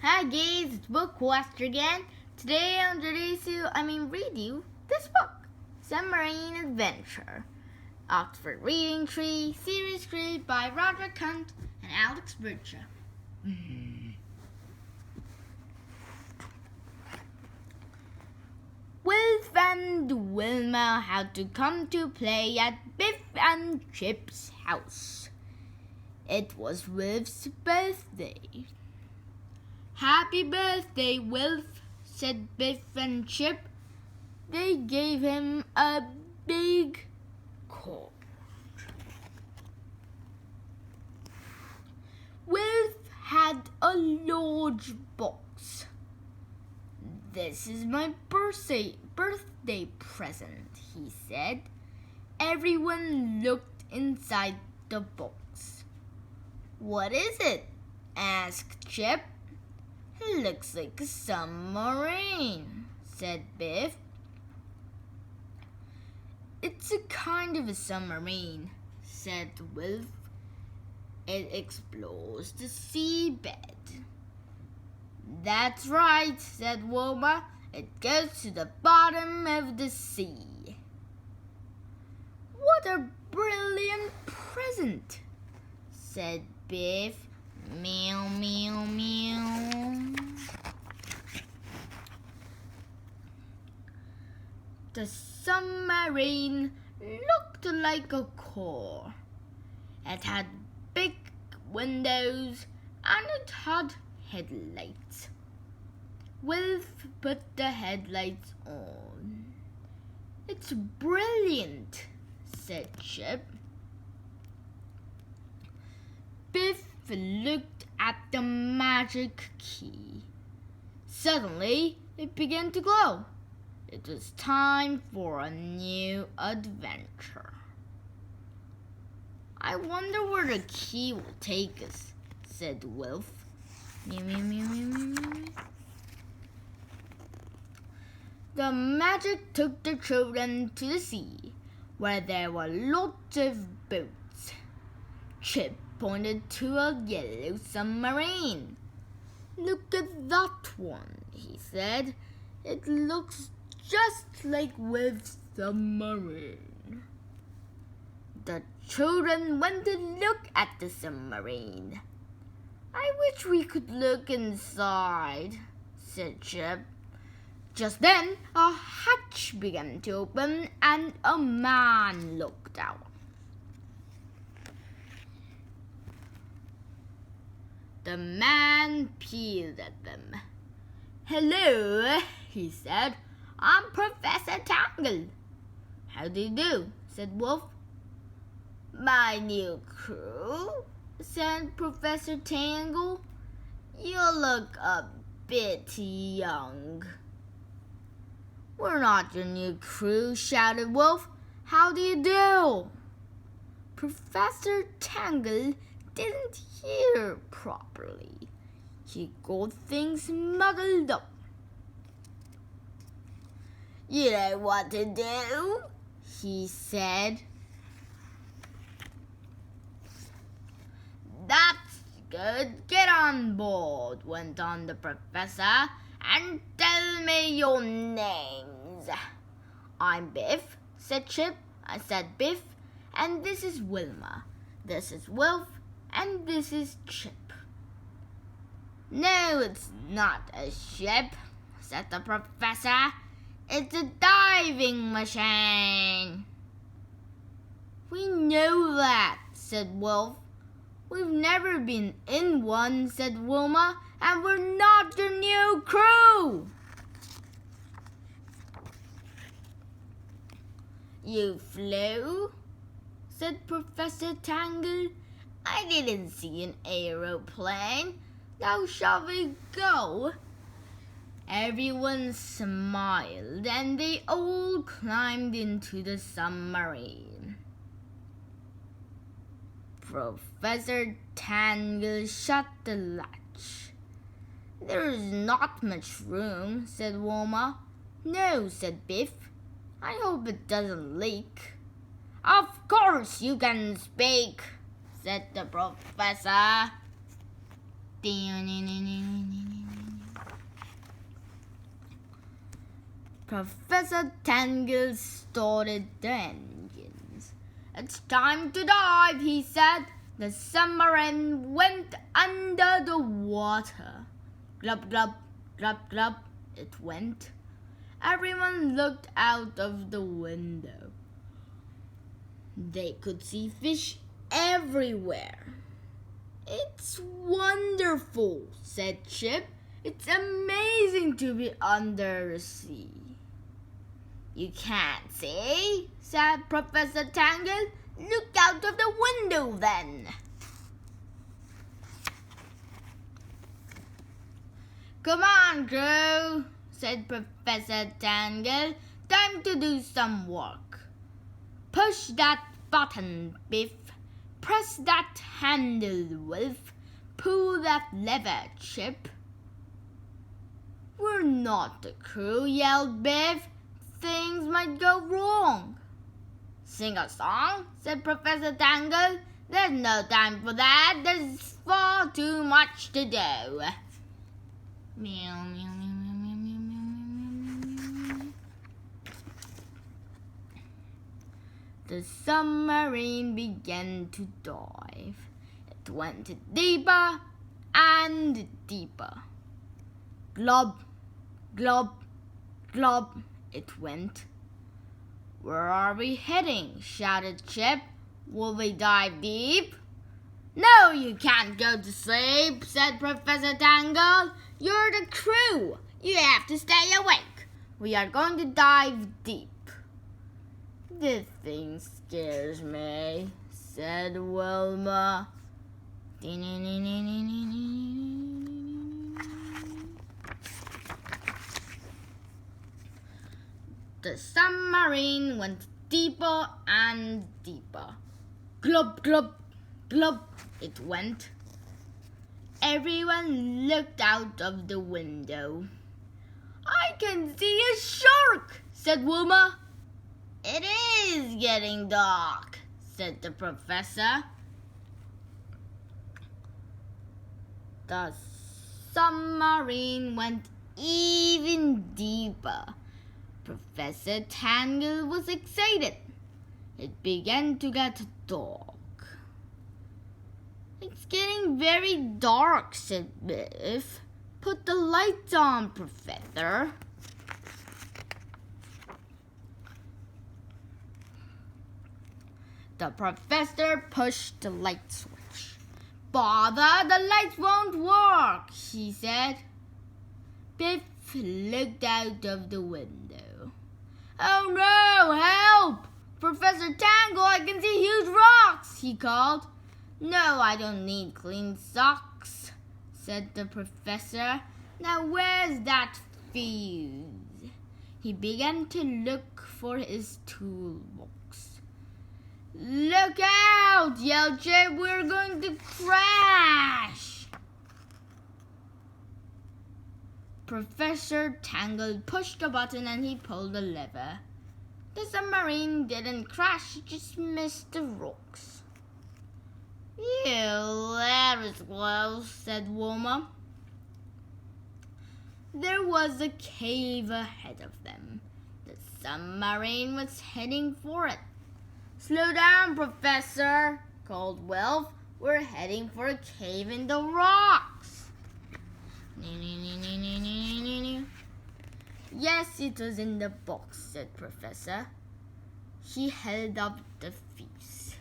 Hi guys, it's Bookwaster again. Today I'm ready to read you this book, Submarine Adventure, Oxford Reading Tree, series created by Roger Cunt and Alex Bircha. Wilf and Wilma had to come to play at Biff and Chip's house. It was Wilf's birthday. "Happy birthday, Wilf," said Biff and Chip. They gave him a big card. Wilf had a large box. "This is my birthday present," he said. Everyone looked inside the box. "What is it?" asked Chip. "It looks like a submarine," said Biff. "It's a kind of a submarine," said Wilf. "It explores the seabed." "That's right," said Wilma. "It goes to the bottom of the sea." "What a brilliant present," said Biff. Meow, meow, meow. The submarine looked like a car. It had big windows and it had headlights. Wilf put the headlights on. "It's brilliant," said Chip. Biff looked at the magic key. Suddenly, it began to glow. It was time for a new adventure. "I wonder where the key will take us," said Wilf. Meow, meow, meow, meow, meow, meow. The magic took the children to the sea, where there were lots of boats. Chip pointed to a yellow submarine. "Look at that one," he said. "It looks just like Wilf's submarine." The children went to look at the submarine. "I wish we could look inside," said Chip. Just then, a hatch began to open and a man looked out. The man peered at them. "Hello," he said. "I'm Professor Tangle." "How do you do?" said Wolf. "My new crew," said Professor Tangle. "You look a bit young." "We're not your new crew," shouted Wolf. "How do you do?" Professor Tangle didn't hear properly. He got things muddled up. "You know what to do," he said. "That's good. Get on board," went on the professor, "and tell me your names." "I'm Biff," said Chip. "I said Biff, and this is Wilma. This is Wilf, and this is Chip." "No, it's not a ship," said the professor. "It's a diving machine." "We know that," said Wilf. "We've never been in one," said Wilma, "and we're not your new crew." "You flew?" said Professor Tangle. "I didn't see an aeroplane. Now shall we go?" Everyone smiled and they all climbed into the submarine. Professor Tangle shut the latch. "There's not much room," said Wilma. "No," said Biff. "I hope it doesn't leak." "Of course you can speak," said the professor. Professor Tangle started the engines. "It's time to dive," he said. The submarine went under the water. Glub, glub, glub, glub, it went. Everyone looked out of the window. They could see fish everywhere. "It's wonderful," said Chip. "It's amazing to be under the sea." "You can't see," said Professor Tangle. "Look out of the window then." "Come on, crew," said Professor Tangle. "Time to do some work. Push that button, Biff. Press that handle, Wolf. Pull that lever, Chip." "We're not the crew," yelled Biff. "Things might go wrong." "Sing a song," said Professor Tangle. "There's no time for that. There's far too much to do." Meow, meow, meow, meow, meow, meow, meow, meow. The submarine began to dive. It went deeper and deeper. Glub, glub, glub, it went. "Where are we heading?" shouted Chip. "Will we dive deep?" "No, you can't go to sleep," said Professor Tangle. "You're the crew. You have to stay awake. We are going to dive deep." "This thing scares me," said Wilma. The submarine went deeper and deeper. Glub, glub, glub, it went. Everyone looked out of the window. "I can see a shark," said Wilma. "It is getting dark," said the professor. The submarine went even deeper. Professor Tangle was excited. It began to get dark. "It's getting very dark," said Biff. "Put the lights on, Professor." The professor pushed the light switch. "Bother, the lights won't work," he said. Biff looked out of the window. "Oh no, help! Professor Tangle, I can see huge rocks," he called. "No, I don't need clean socks," said the professor. "Now where's that fuse?" He began to look for his toolbox. "Look out!" yelled Chip. "We're going to crash!" Professor Tangle pushed a button and he pulled the lever. The submarine didn't crash, it just missed the rocks. "Phew, that was close," said Wilma. There was a cave ahead of them. The submarine was heading for it. "Slow down, Professor," called Wilf. "We're heading for a cave in the rocks." "Yes, it was in the box," said Professor. He held up the fuse.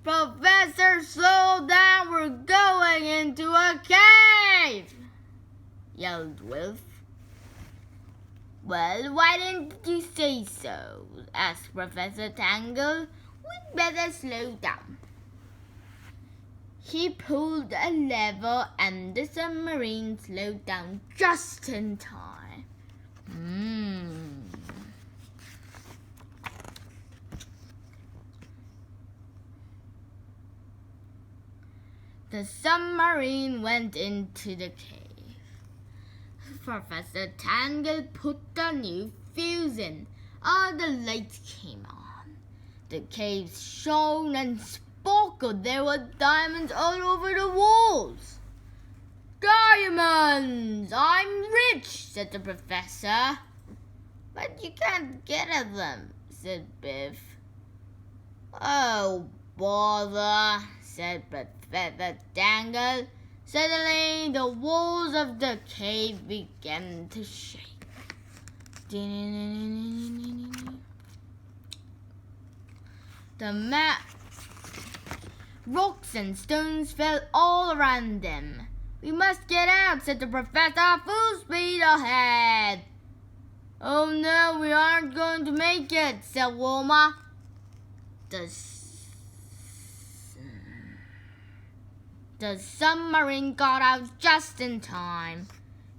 "Professor, slow down, we're going into a cave!" yelled Wilf. "Well, why didn't you say so?" asked Professor Tangle. "We'd better slow down." He pulled a lever and the submarine slowed down just in time. The submarine went into the cave. Professor Tangle put the new fuse in. All the lights came on. The cave shone and sparkled. There were diamonds all over the walls. "Diamonds! I'm rich," said the professor. But you can't get at them, said Biff. Oh, bother, said Professor Tangle. Suddenly, the walls of the cave began to shake. Rocks and stones fell all around them. We must get out, said the professor, full speed ahead. Oh no, we aren't going to make it, said Wilma. The submarine got out just in time.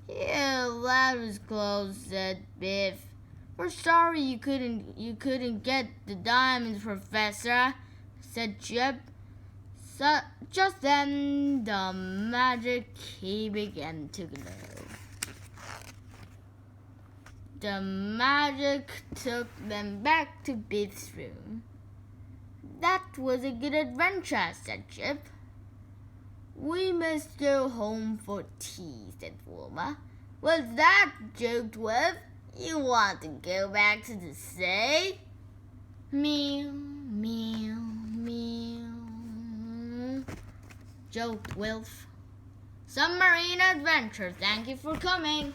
Yeah, that was close, said Biff. We're sorry you couldn't get the diamonds, Professor, said Chip. So just then the magic key began to glow. The magic took them back to Biff's room. That was a good adventure, said Chip. We must go home for tea, said Wilma. What's that? Joked Wolf. You want to go back to the sea? Meow, meow, meow, joked Wolf. Submarine adventure, thank you for coming.